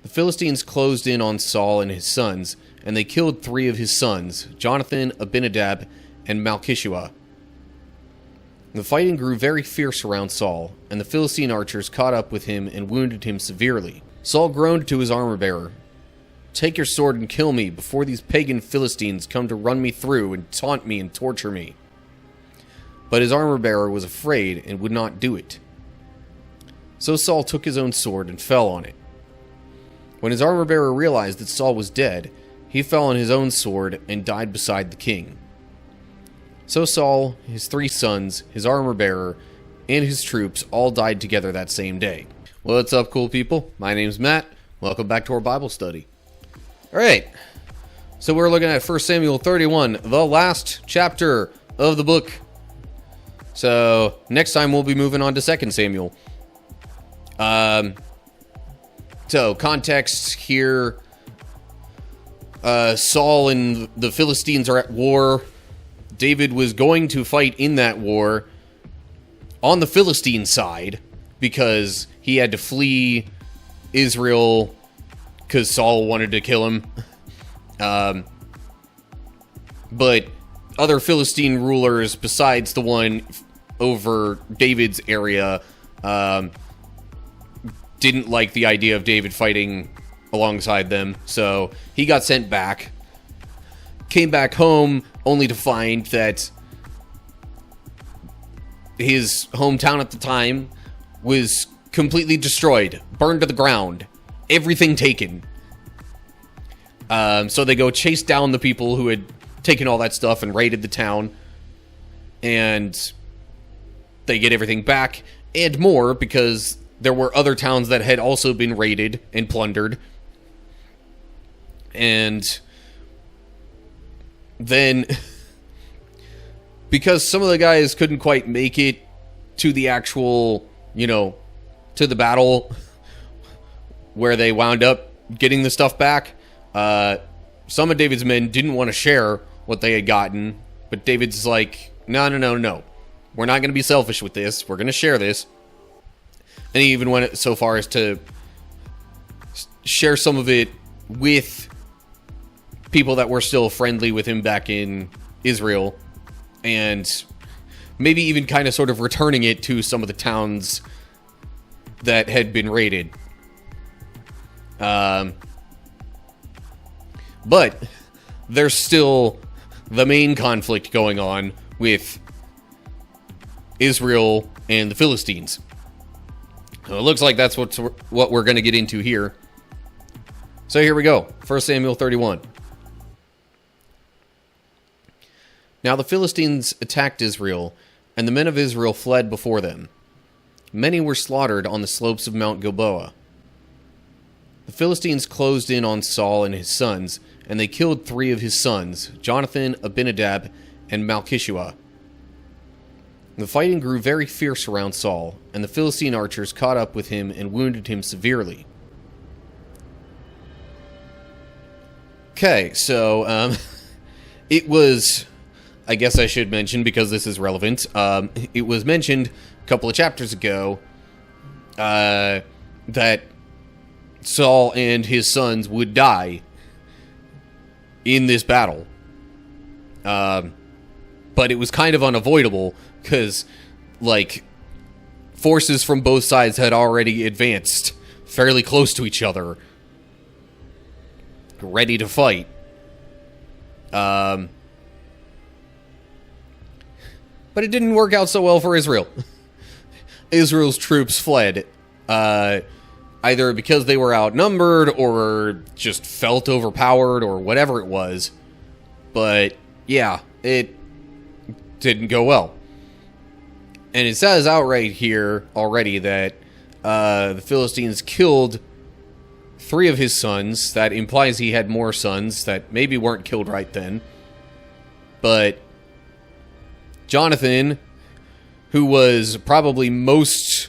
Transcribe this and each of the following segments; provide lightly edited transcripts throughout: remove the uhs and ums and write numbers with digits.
The Philistines closed in on Saul and his sons, and they killed 3 of his sons, Jonathan, Abinadab, and Malchishua. The fighting grew very fierce around Saul, and the Philistine archers caught up with him and wounded him severely. Saul groaned to his armor-bearer, "Take your sword and kill me before these pagan Philistines come to run me through and taunt me and torture me." But his armor-bearer was afraid and would not do it. So Saul took his own sword and fell on it. When his armor-bearer realized that Saul was dead, he fell on his own sword and died beside the king. So Saul, his 3 sons, his armor-bearer, and his troops all died together that same day. What's up, cool people? My name's Matt. Welcome back to our Bible study. Alright, so we're looking at 1 Samuel 31, the last chapter of the book. So, next time we'll be moving on to 2 Samuel. So, context here. Saul and the Philistines are at war. David was going to fight in that war on the Philistine side because he had to flee Israel because Saul wanted to kill him. But other Philistine rulers besides the one over David's area didn't like the idea of David fighting alongside them, so he got sent back. Came back home only to find that his hometown at the time was completely destroyed, burned to the ground, everything taken. So they go chase down the people who had taken all that stuff and raided the town, and they get everything back and more because there were other towns that had also been raided and plundered. And then, because some of the guys couldn't quite make it to the actual, to the battle where they wound up getting the stuff back, some of David's men didn't want to share what they had gotten, but David's like, no. We're not going to be selfish with this. We're going to share this. And he even went so far as to share some of it with people that were still friendly with him back in Israel, and maybe even kind of sort of returning it to some of the towns that had been raided. But there's still the main conflict going on with Israel and the Philistines. So it looks like that's what we're going to get into here. So here we go. 1 Samuel 31. Now the Philistines attacked Israel, and the men of Israel fled before them. Many were slaughtered on the slopes of Mount Gilboa. The Philistines closed in on Saul and his sons, and they killed 3 of his sons, Jonathan, Abinadab, and Malchishua. The fighting grew very fierce around Saul, and the Philistine archers caught up with him and wounded him severely. Okay, so, it was, I guess I should mention, because this is relevant, it was mentioned a couple of chapters ago, that Saul and his sons would die in this battle. But it was kind of unavoidable, because, forces from both sides had already advanced fairly close to each other, ready to fight. But it didn't work out so well for Israel. Israel's troops fled, either because they were outnumbered, or just felt overpowered, or whatever it was. But, yeah, it didn't go well. And it says outright here already that the Philistines killed 3 of his sons. That implies he had more sons that maybe weren't killed right then. But Jonathan, who was probably most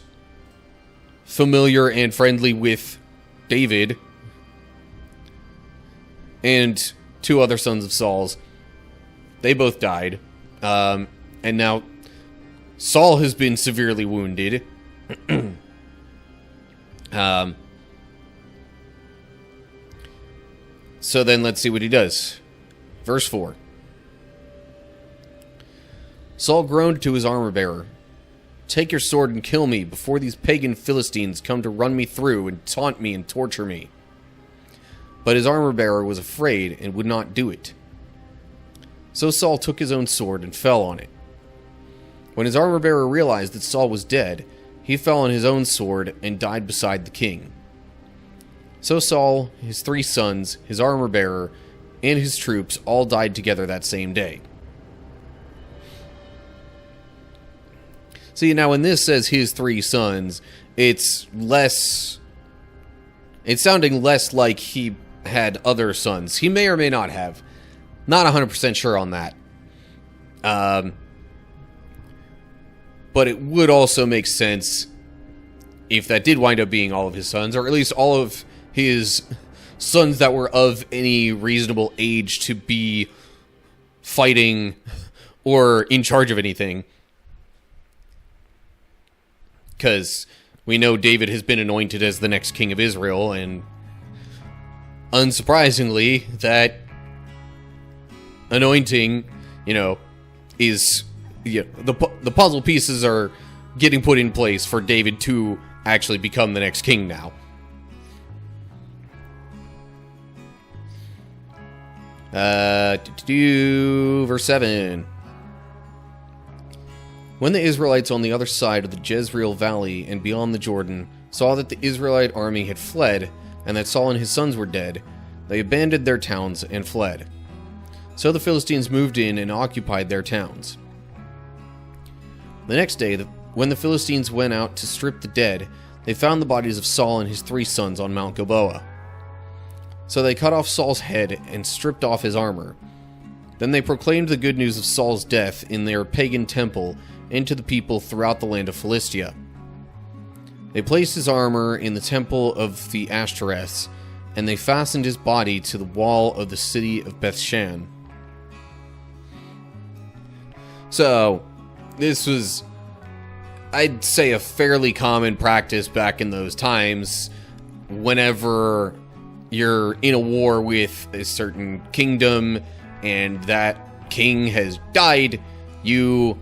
familiar and friendly with David, and 2 other sons of Saul's, they both died. And now Saul has been severely wounded. So then let's see what he does. Verse 4. Saul groaned to his armor-bearer, "Take your sword and kill me before these pagan Philistines come to run me through and taunt me and torture me." But his armor-bearer was afraid and would not do it. So Saul took his own sword and fell on it. When his armor-bearer realized that Saul was dead, he fell on his own sword and died beside the king. So Saul, his 3 sons, his armor-bearer, and his troops all died together that same day. See, now when this says his 3 sons, it's sounding less like he had other sons. He may or may not have. Not 100% sure on that. But it would also make sense if that did wind up being all of his sons, or at least all of his sons that were of any reasonable age to be fighting or in charge of anything. Because we know David has been anointed as the next king of Israel, and unsurprisingly, that anointing, is... the puzzle pieces are getting put in place for David to actually become the next king now. Verse 7. When the Israelites on the other side of the Jezreel Valley and beyond the Jordan saw that the Israelite army had fled, and that Saul and his sons were dead, they abandoned their towns and fled. So the Philistines moved in and occupied their towns. The next day, when the Philistines went out to strip the dead, they found the bodies of Saul and his 3 sons on Mount Gilboa. So they cut off Saul's head and stripped off his armor. Then they proclaimed the good news of Saul's death in their pagan temple into the people throughout the land of Philistia. They placed his armor in the temple of the Ashtoreths, and they fastened his body to the wall of the city of Bethshan. So, this was, I'd say, a fairly common practice back in those times. Whenever you're in a war with a certain kingdom and that king has died, you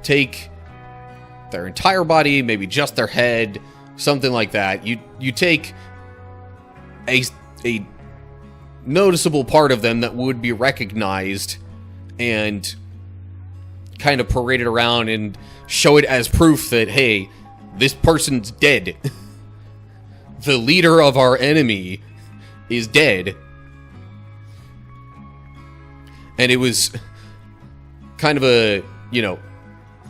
take their entire body, maybe just their head, something like that. You take a noticeable part of them that would be recognized and kind of parade it around and show it as proof that, hey, this person's dead. The leader of our enemy is dead. And it was kind of a,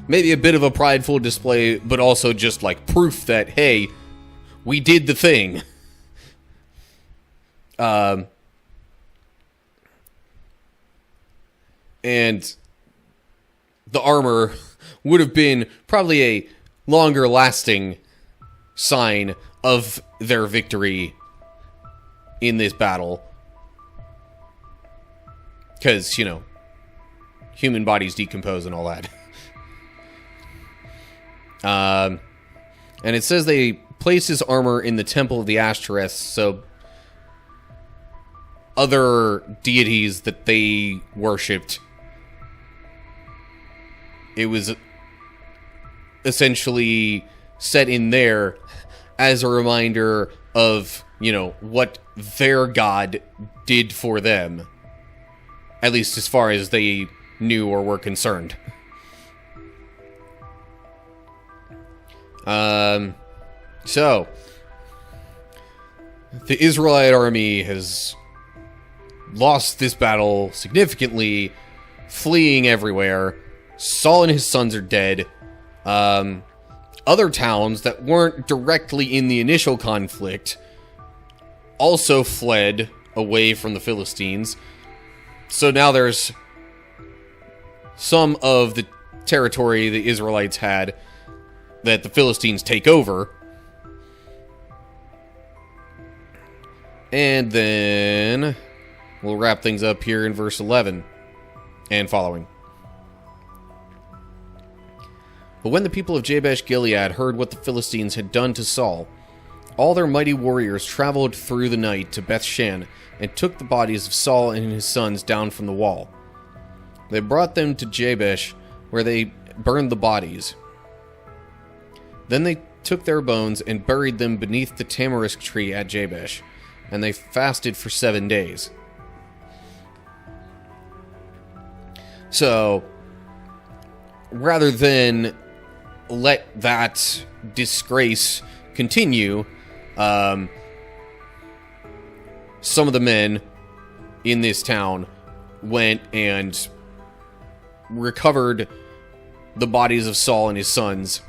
maybe a bit of a prideful display, but also just like proof that, hey, we did the thing. And the armor would have been probably a longer lasting sign of their victory in this battle. Because, human bodies decompose and all that. And it says they placed his armor in the temple of the Ashtoreths, so other deities that they worshipped. It was essentially set in there as a reminder of, what their god did for them. At least as far as they knew or were concerned. So, the Israelite army has lost this battle significantly, fleeing everywhere. Saul and his sons are dead. Other towns that weren't directly in the initial conflict also fled away from the Philistines. So now there's some of the territory the Israelites had that the Philistines take over. And then we'll wrap things up here in verse 11 and following. But when the people of Jabesh Gilead heard what the Philistines had done to Saul, All their mighty warriors traveled through the night to Beth-shan and took the bodies of Saul and his sons down from the wall. They brought them to Jabesh, where they burned the bodies. Then they took their bones and buried them beneath the tamarisk tree at Jabesh, and they fasted for 7 days. So, rather than let that disgrace continue, some of the men in this town went and recovered the bodies of Saul and his sons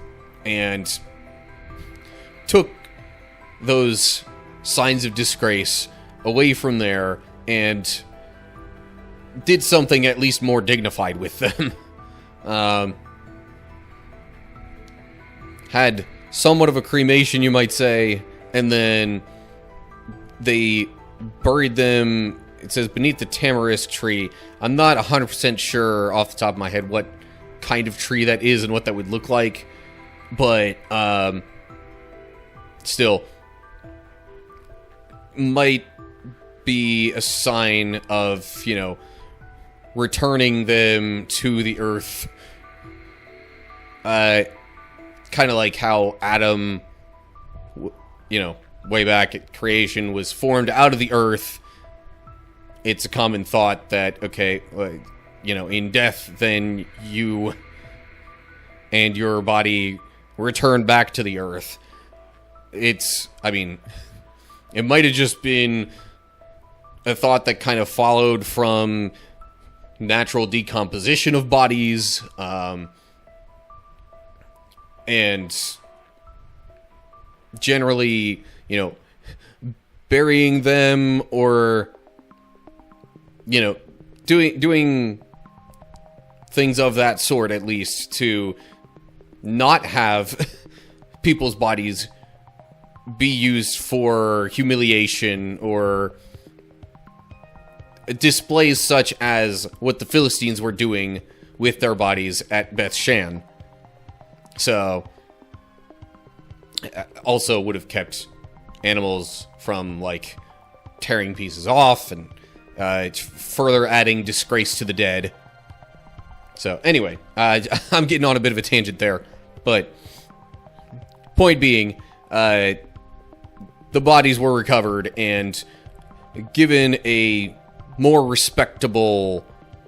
and took those signs of disgrace away from there and did something at least more dignified with them. Had somewhat of a cremation, you might say, and then they buried them, it says, beneath the tamarisk tree. I'm not 100% sure off the top of my head what kind of tree that is and what that would look like, but still might be a sign of, you know, returning them to the earth. Kind of like how Adam, you know, way back at creation was formed out of the earth. It's a common thought that, okay, you know, in death, then you and your body return back to the earth. I mean, it might have just been a thought that kind of followed from natural decomposition of bodies, and generally, you know, burying them or, you know, doing things of that sort, at least, to not have people's bodies be used for humiliation or displays such as what the Philistines were doing with their bodies at Beth-shan. So, also would have kept animals from, like, tearing pieces off and further adding disgrace to the dead. So, anyway, I'm getting on a bit of a tangent there, but point being, the bodies were recovered and given a more respectable,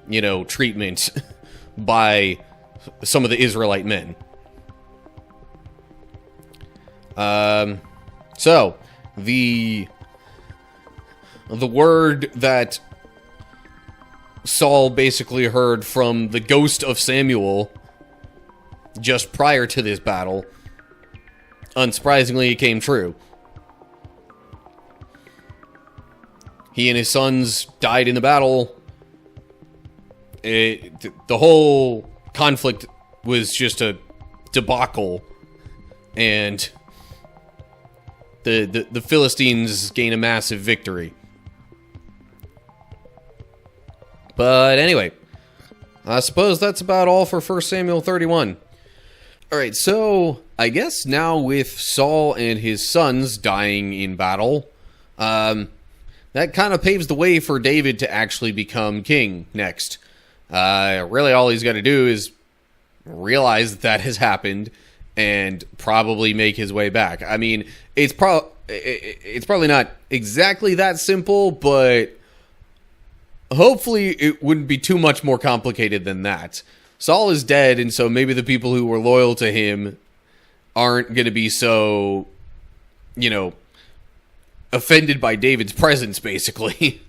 you know, treatment by some of the Israelite men. So, the word that Saul basically heard from the ghost of Samuel just prior to this battle, unsurprisingly, it came true. He and his sons died in the battle. The whole conflict was just a debacle, and the Philistines gain a massive victory. But anyway, I suppose that's about all for 1 Samuel 31. Alright, so I guess now with Saul and his sons dying in battle, that kind of paves the way for David to actually become king next. Really all he's got to do is realize that has happened and probably make his way back. I mean, it's probably not exactly that simple, but hopefully it wouldn't be too much more complicated than that. Saul is dead, and so maybe the people who were loyal to him aren't going to be so, you know, offended by David's presence, basically.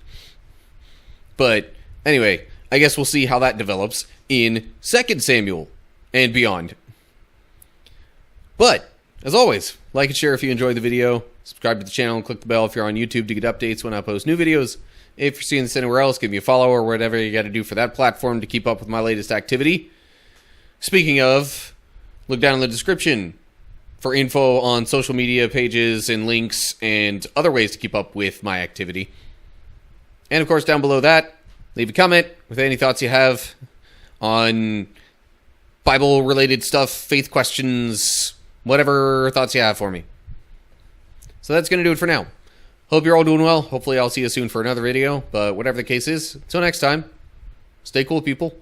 But anyway, I guess we'll see how that develops in 2 Samuel and beyond. But, as always, like and share if you enjoyed the video, subscribe to the channel and click the bell if you're on YouTube to get updates when I post new videos. If you're seeing this anywhere else, give me a follow or whatever you got to do for that platform to keep up with my latest activity. Speaking of, look down in the description for info on social media pages and links and other ways to keep up with my activity. And of course, down below that, leave a comment with any thoughts you have on Bible-related stuff, faith questions, whatever thoughts you have for me. So that's going to do it for now. Hope you're all doing well. Hopefully I'll see you soon for another video. But whatever the case is, until next time, stay cool, people.